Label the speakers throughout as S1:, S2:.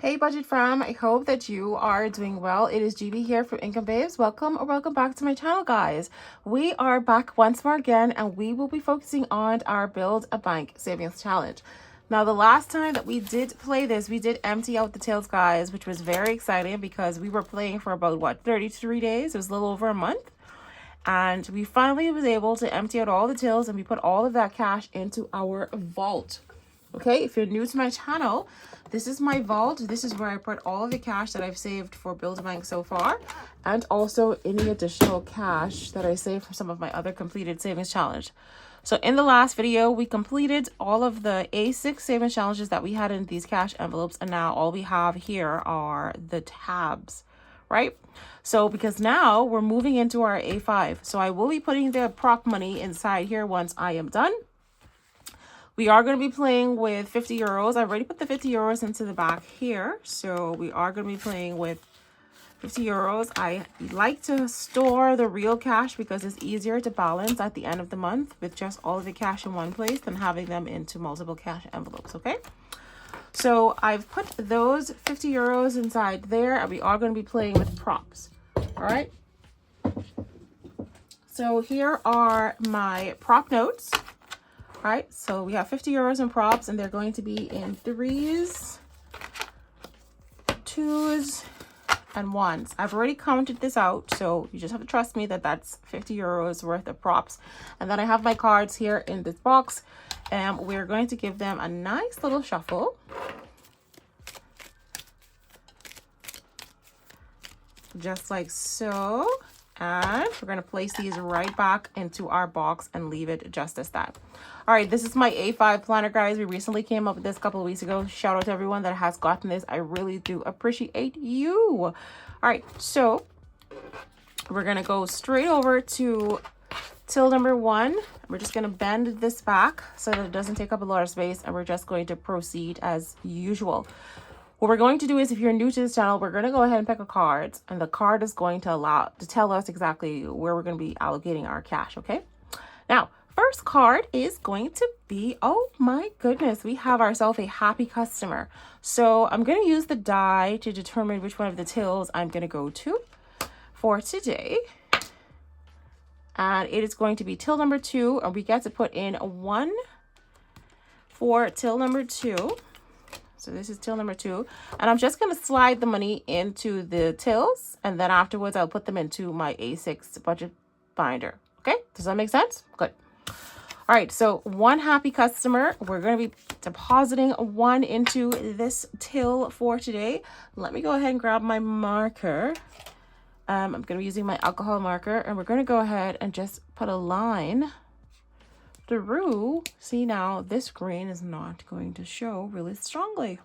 S1: Hey budget fam, I hope that you are doing well. It is GB here from Income Babes. Welcome or welcome back to my channel, guys. We are back once more again and we will be focusing on our Build a Bank Savings Challenge. Now, the last time that we did play this, we did empty out the tills, guys, which was very exciting because we were playing for about, 33 days? It was a little over a month. And we finally was able to empty out all the tills and we put all of that cash into our vault. Okay, if you're new to my channel, this is my vault. This is where I put all of the cash that I've saved for Build a Bank so far, and also any additional cash that I saved from some of my other completed savings challenge. So in the last video, we completed all of the A6 savings challenges that we had in these cash envelopes, and now all we have here are the tabs, right? So because now we're moving into our A5, so I will be putting the prop money inside here once I am done. We are going to be playing with 50 euros. I've already put the 50 euros into the back here. So we are going to be playing with 50 euros. I like to store the real cash because it's easier to balance at the end of the month with just all of the cash in one place than having them into multiple cash envelopes, okay? So I've put those 50 euros inside there and we are going to be playing with props, all right? So here are my prop notes. Right, so we have 50 euros in props and they're going to be in 3s, 2s, and 1s. I've already counted this out, so you just have to trust me that that's 50 euros worth of props. And then I have my cards here in this box and we're going to give them a nice little shuffle. Just like so. And we're going to place these right back into our box and leave it just as that. All right, this is my A5 planner, guys. We recently came up with this a couple of weeks ago. Shout out to everyone that has gotten this. I really do appreciate you. All right, so we're going to go straight over to till number 1. We're just going to bend this back so that it doesn't take up a lot of space. And we're just going to proceed as usual. What we're going to do is, if you're new to this channel, we're going to go ahead and pick a card, and the card is going to tell us exactly where we're going to be allocating our cash, okay? Now, first card is going to be, oh my goodness, we have ourselves a happy customer. So I'm going to use the die to determine which one of the tills I'm going to go to for today. And it is going to be till number 2, and we get to put in 1 for till number 2. So this is till number 2, and I'm just going to slide the money into the tills, and then afterwards I'll put them into my A6 budget binder. Okay, does that make sense? Good. All right, so one happy customer. We're going to be depositing 1 into this till for today. Let me go ahead and grab my marker. I'm going to be using my alcohol marker, and we're going to go ahead and just put a line through. See, now this green is not going to show really strongly,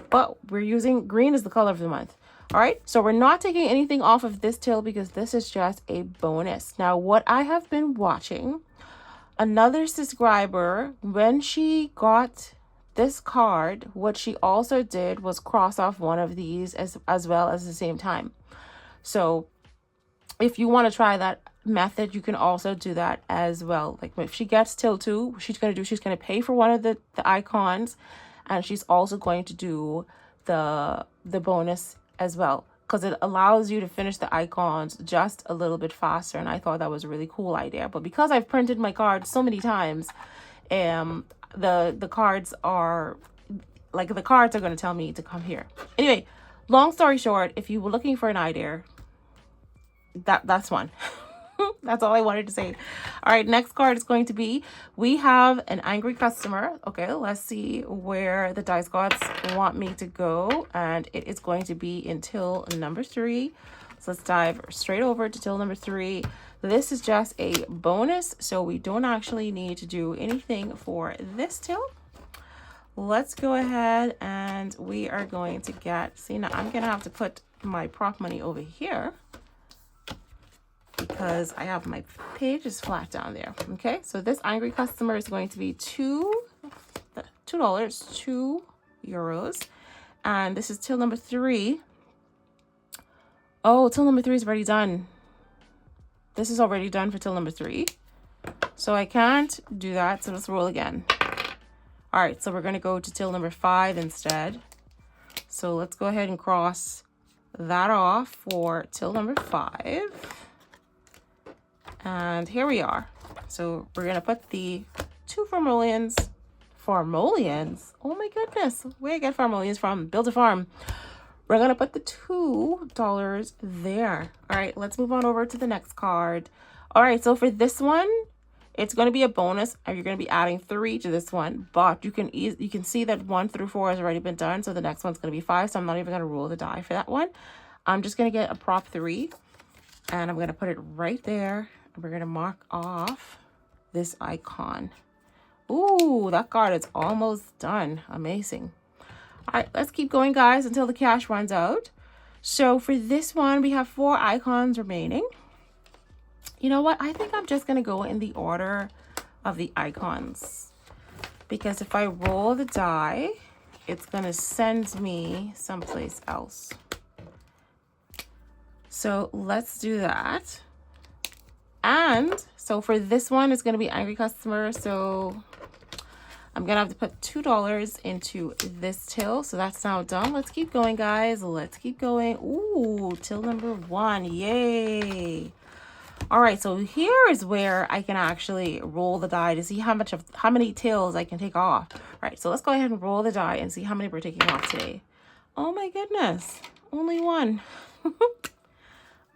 S1: but we're using green as the color of the month. All right, so we're not taking anything off of this till because this is just a bonus. Now, what I have been watching, another subscriber, when she got this card, what she also did was cross off one of these as well as the same time. So if you want to try that method, you can also do that as well. Like if she gets till 2, she's going to pay for one of the icons, and she's also going to do the bonus as well, because it allows you to finish the icons just a little bit faster. And I thought that was a really cool idea. But because I've printed my cards so many times, the cards are going to tell me to come here. Anyway, long story short, if you were looking for an idea, that's one. That's all I wanted to say. All right, next card is going to be, we have an angry customer. Okay, let's see where the dice gods want me to go. And it is going to be in till number 3. So let's dive straight over to till number 3. This is just a bonus, so we don't actually need to do anything for this till. Let's go ahead and we are going to get, see, now I'm going to have to put my prop money over here, because I have my pages flat down there. Okay, so this angry customer is going to be $2, 2 euros, and this is till number 3. Oh, till number 3 is already done. This is already done for till number 3, so I can't do that. So let's roll again. All right, so we're going to go to till number 5 instead. So let's go ahead and cross that off for till number 5. And here we are. So we're going to put the 2 Farmolians. Farmolians? Oh my goodness. Where I get Farmolians from? Build a farm. We're going to put the $2 there. All right, let's move on over to the next card. All right, so for this one, it's going to be a bonus. And you're going to be adding 3 to this one. But you can see that 1 through 4 has already been done. So the next one's going to be 5. So I'm not even going to roll the die for that one. I'm just going to get a prop 3. And I'm going to put it right there. And we're going to mark off this icon. Ooh, that card is almost done. Amazing. All right, let's keep going, guys, until the cash runs out. So for this one, we have 4 icons remaining. You know what? I think I'm just going to go in the order of the icons. Because if I roll the die, it's going to send me someplace else. So let's do that. And so for this one, it's going to be Angry Customer. So I'm going to have to put $2 into this till. So that's now done. Let's keep going, guys. Let's keep going. Ooh, till number 1. Yay. All right. So here is where I can actually roll the die to see how many tills I can take off. All right. So let's go ahead and roll the die and see how many we're taking off today. Oh my goodness. Only 1.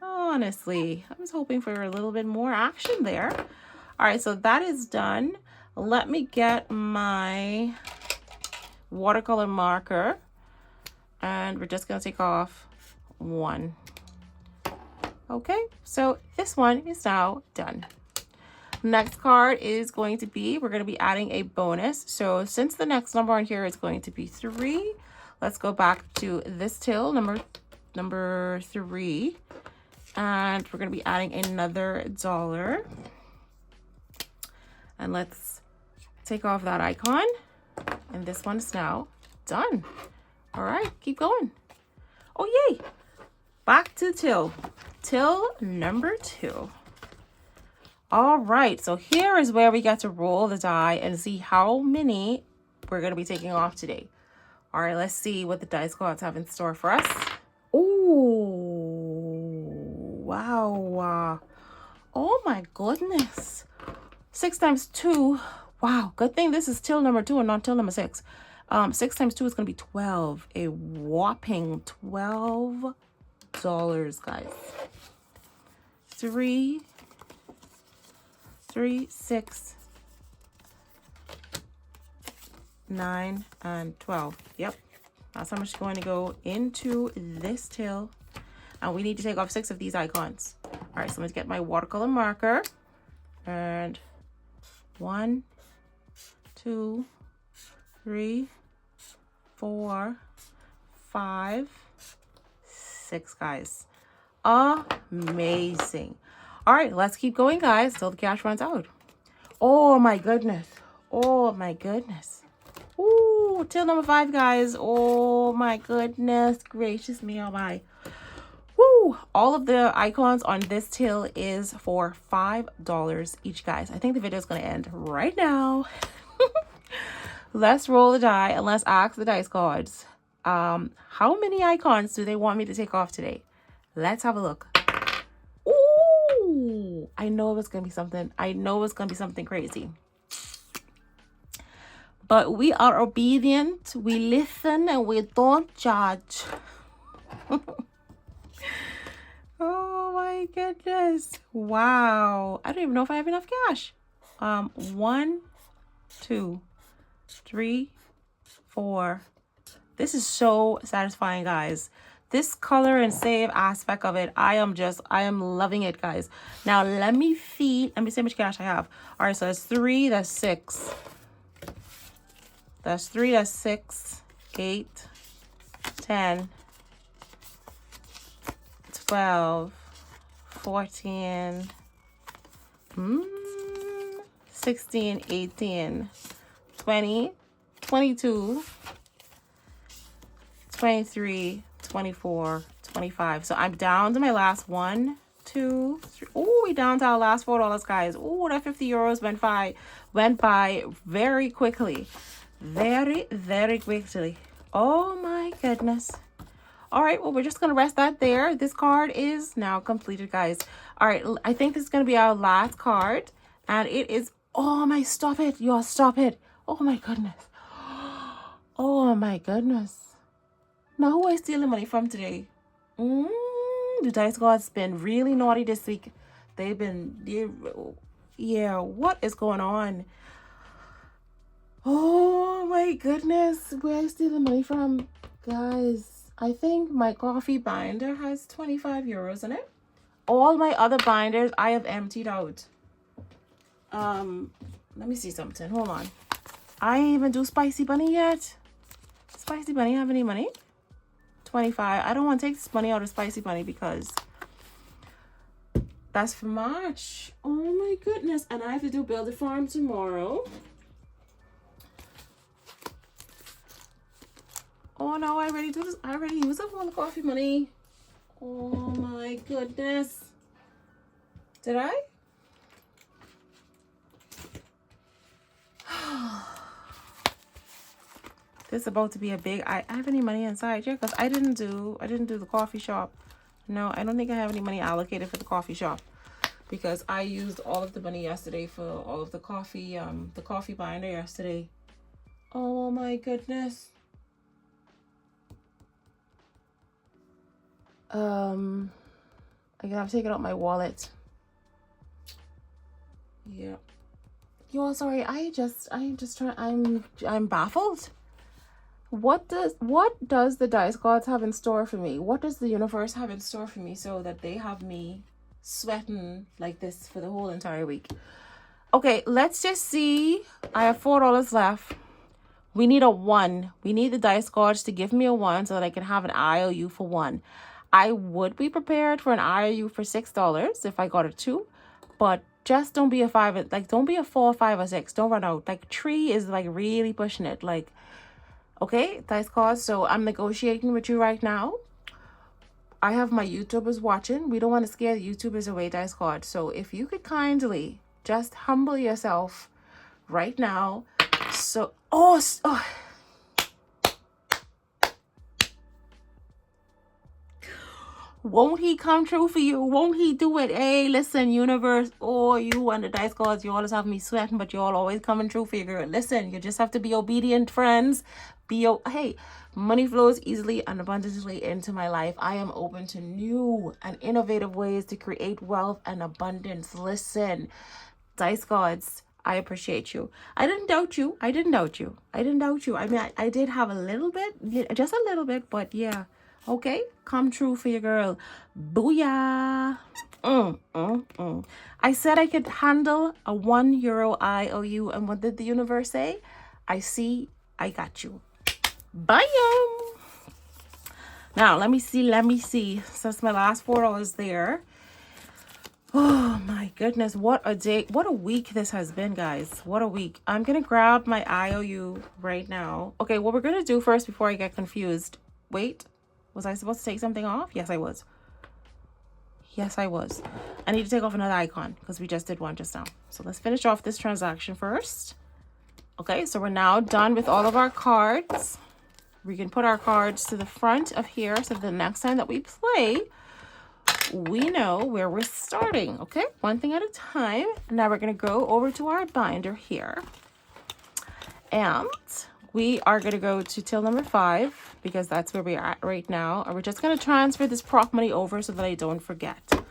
S1: Honestly, I was hoping for a little bit more action there. All right, so that is done. Let me get my watercolor marker and we're just going to take off 1. Okay, so this one is now done. Next card is going to be, we're going to be adding a bonus. So since the next number on here is going to be 3, let's go back to this till, number 3. And we're going to be adding another $1. And let's take off that icon. And this one is now done. All right, keep going. Oh, yay. Back to till. Till number 2. All right, so here is where we get to roll the die and see how many we're going to be taking off today. All right, let's see what the dice gods have in store for us. Ooh. Wow. Oh my goodness. 6 times 2. Wow. Good thing this is till number 2 and not till number 6. 6 times 2 is going to be 12. A whopping $12, guys. 3, 6, 9, and 12. Yep. That's how much is going to go into this till. And we need to take off 6 of these icons. All right, so I'm going to get my watercolor marker. And 1, 2, 3, 4, 5, 6, guys. Amazing. All right, let's keep going, guys, till the cash runs out. Oh, my goodness. Oh, my goodness. Ooh, till number 5, guys. Oh, my goodness gracious me. Oh, my. Woo! All of the icons on this till is for $5 each, guys. I think the video is going to end right now. Let's roll the die and let's ask the dice gods. How many icons do they want me to take off today? Let's have a look. Ooh! I know it was going to be something. I know it's going to be something crazy. But we are obedient. We listen and we don't judge. Oh my goodness. Wow. I don't even know if I have enough cash. 1, 2, 3, 4. This is so satisfying, guys. This color and save aspect of it, I am loving it, guys. Now let me see how much cash I have. All right, so that's 3, that's 6. That's 3, that's 6, 8, 10, 12, 14, 16, 18, 20, 22, 23, 24, 25. So I'm down to my last 1, 2, 3. Oh, we down to our last $4, guys. Oh, that 50 euros went by very quickly. Very, very quickly. Oh my goodness. All right, well, we're just going to rest that there. This card is now completed, guys. All right, I think this is going to be our last card. And it is, oh my, stop it. Y'all, stop it. Oh my goodness. Oh my goodness. Now, who I stealing money from today? The dice gods been really naughty this week. Yeah, what is going on? Oh my goodness. Where I stealing money from? Guys, I think my coffee binder has 25 euros in it. All my other binders I have emptied out. Let me see something. Hold on. I ain't even do Spicy Bunny yet. Spicy Bunny have any money? 25. I don't want to take this money out of Spicy Bunny because that's for March. Oh my goodness. And I have to do Build a Farm tomorrow. Oh no, I already do this. I already used up all the coffee money. Oh my goodness. Did I? This is about to be a big, I have any money inside here? Because I didn't do the coffee shop. No, I don't think I have any money allocated for the coffee shop. Because I used all of the money yesterday for all of the coffee binder yesterday. Oh my goodness. I'm gonna have to take it out my wallet. Yeah. Yo, sorry, I'm baffled. What does the dice gods have in store for me? What does the universe have in store for me so that they have me sweating like this for the whole entire week? Okay, let's just see. I have $4 left. We need a 1. We need the dice gods to give me a 1 so that I can have an IOU for 1. I would be prepared for an IOU for $6 if I got a 2, but just don't be a 5. Like, don't be a 4, 5, or 6. Don't run out. Like, 3 is like really pushing it. Like, okay, dice cards. So I'm negotiating with you right now. I have my YouTubers watching. We don't want to scare the YouTubers away, dice cards. So if you could kindly just humble yourself right now. So, oh. Won't he come true for you? Won't he do it? Hey, listen, universe. Oh, you and the dice gods, you always have me sweating, but you all always coming true for you, girl. Listen, you just have to be obedient, friends. Hey, money flows easily and abundantly into my life. I am open to new and innovative ways to create wealth and abundance. Listen, dice gods, I appreciate you. I didn't doubt you. I mean, I did have a little bit, just a little bit, but yeah. Okay, come true for your girl. Booyah. I said I could handle a €1 IOU, and what did the universe say? I see, I got you. Bye. Now, let me see. Since my last $4 there. Oh my goodness, what a day, what a week this has been, guys. What a week. I'm gonna grab my IOU right now. Okay, what we're gonna do first before I get confused. Wait. Was I supposed to take something off? Yes, I was. I need to take off another icon because we just did one just now. So let's finish off this transaction first. Okay, so we're now done with all of our cards. We can put our cards to the front of here so the next time that we play, we know where we're starting. Okay, one thing at a time. Now we're going to go over to our binder here. And we are going to go to till number 5 because that's where we're at right now. And we're just going to transfer this prop money over so that I don't forget.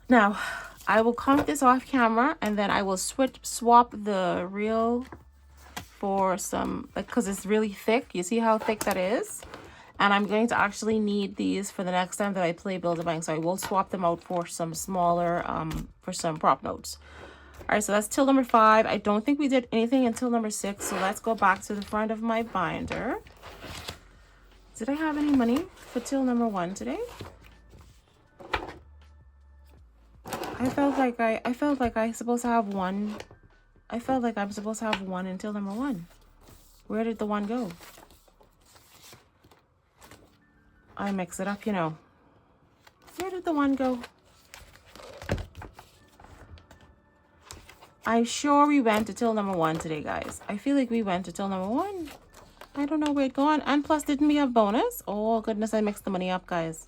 S1: Now, I will count this off camera and then I will swap the reel for some, like, because it's really thick. You see how thick that is? And I'm going to actually need these for the next time that I play Build-A-Bank. So I will swap them out for some smaller, for some prop notes. All right, so that's till number 5. I don't think we did anything until number 6. So let's go back to the front of my binder. Did I have any money for till number 1 today? I felt like I'm supposed to have 1. I felt like I'm supposed to have 1 until number 1. Where did the 1 go? I mix it up, you know. Where did the 1 go? I'm sure we went to till number 1 today, guys. I feel like we went to till number 1. I don't know where it gone. And plus, didn't we have bonus? Oh, goodness, I mixed the money up, guys.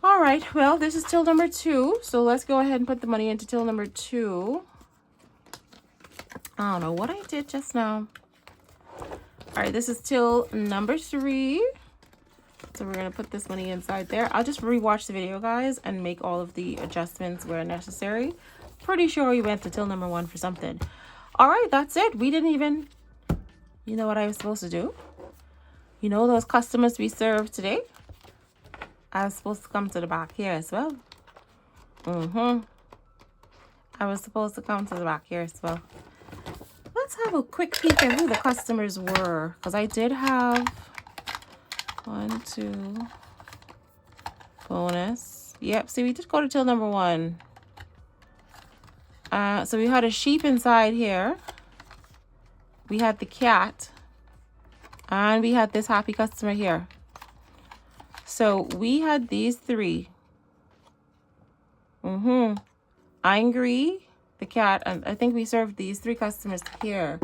S1: All right, well, this is till number 2. So let's go ahead and put the money into till number 2. I don't know what I did just now. All right, this is till number 3. So we're going to put this money inside there. I'll just rewatch the video, guys, and make all of the adjustments where necessary. Pretty sure we went to till number 1 for something. All right, that's it. We didn't even... You know what I was supposed to do? You know those customers we served today? I was supposed to come to the back here as well. I was supposed to come to the back here as well. Let's have a quick peek at who the customers were. Because I did have 1, 2, bonus. Yep, see, we did go to till number 1. So we had a sheep inside here. We had the cat. And we had this happy customer here. So we had these 3. Angry, the cat, and I think we served these 3 customers here.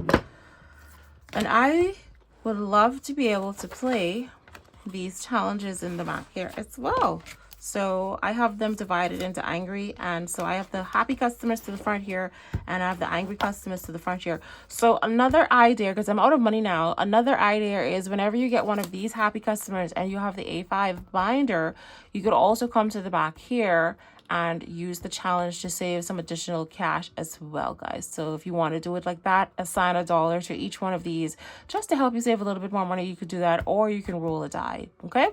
S1: And I would love to be able to play these challenges in the back here as well. So I have them divided into angry, and so I have the happy customers to the front here, and I have the angry customers to the front here. So another idea, because I'm out of money now, another idea is whenever you get one of these happy customers and you have the A5 binder, you could also come to the back here and use the challenge to save some additional cash as well, guys. So if you want to do it like that, assign $1 to each one of these just to help you save a little bit more money. You could do that, or you can roll a die. Okay,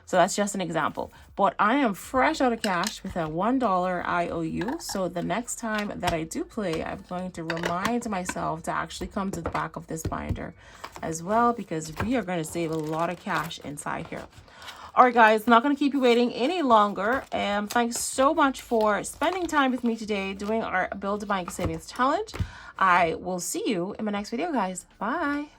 S1: so that's just an example. But I am fresh out of cash with a $1 IOU. So the next time that I do play, I'm going to remind myself to actually come to the back of this binder as well, because we are going to save a lot of cash inside here. All right, guys, not going to keep you waiting any longer. Thanks so much for spending time with me today doing our Build a Bank Savings Challenge. I will see you in my next video, guys. Bye.